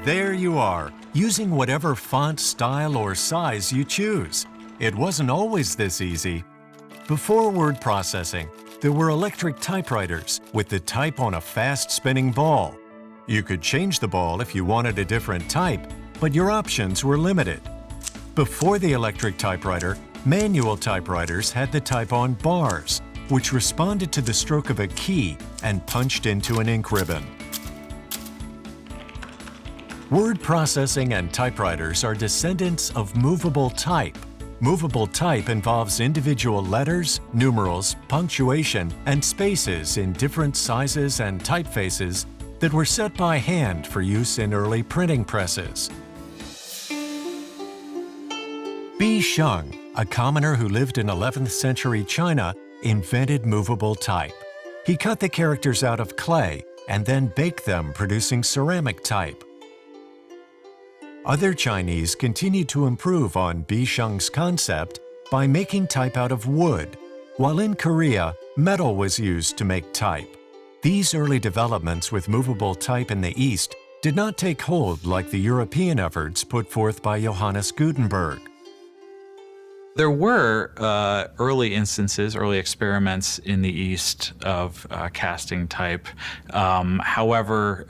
There you are, using whatever font, style, or size you choose. It wasn't always this easy. Before word processing, there were electric typewriters with the type on a fast-spinning ball. You could change the ball if you wanted a different type, but your options were limited. Before the electric typewriter, manual typewriters had the type on bars, which responded to the stroke of a key and punched into an ink ribbon. Word processing and typewriters are descendants of movable type. Movable type involves individual letters, numerals, punctuation, and spaces in different sizes and typefaces that were set by hand for use in early printing presses. Bi Sheng, a commoner who lived in 11th century China, invented movable type. He cut the characters out of clay and then baked them, producing ceramic type. Other Chinese continued to improve on Bi Sheng's concept by making type out of wood, while in Korea, metal was used to make type. These early developments with movable type in the East did not take hold like the European efforts put forth by Johannes Gutenberg. There were early instances, early experiments in the East of casting type. However,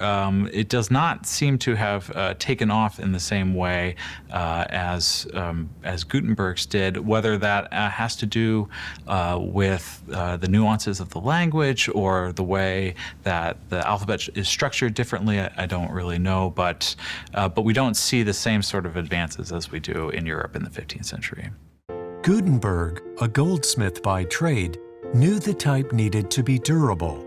it does not seem to have taken off in the same way as Gutenberg's did. Whether that has to do with the nuances of the language or the way that the alphabet is structured differently, I don't really know. But we don't see the same sort of advances as we do in Europe in the 15th century. Gutenberg, a goldsmith by trade, knew the type needed to be durable.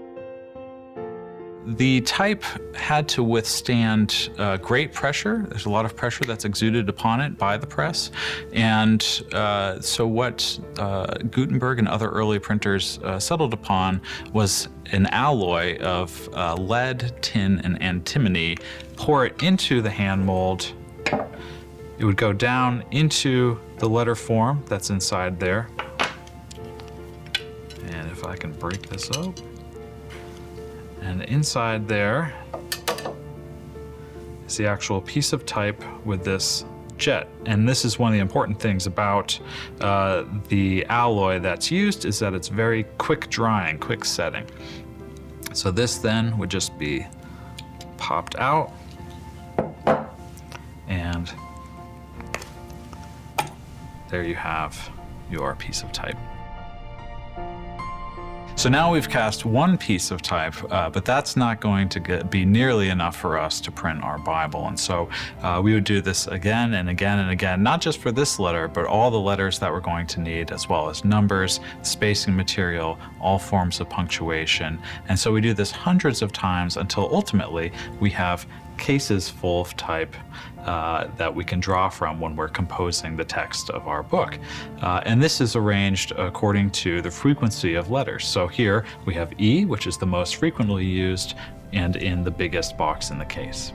The type had to withstand great pressure. There's a lot of pressure that's exuded upon it by the press. And so what Gutenberg and other early printers settled upon was an alloy of lead, tin, and antimony. Pour it into the hand mold. It would go down into the letter form that's inside there. And if I can break this up. And inside there is the actual piece of type with this jet. And this is one of the important things about the alloy that's used, is that it's very quick drying, quick setting. So this then would just be popped out, and there you have your piece of type. So now we've cast one piece of type, but that's not going to be nearly enough for us to print our Bible. And so we would do this again and again and again, not just for this letter, but all the letters that we're going to need, as well as numbers, spacing material, all forms of punctuation. And so we do this hundreds of times until ultimately we have cases full of type that we can draw from when we're composing the text of our book. And this is arranged according to the frequency of letters. So here we have E, which is the most frequently used and in the biggest box in the case.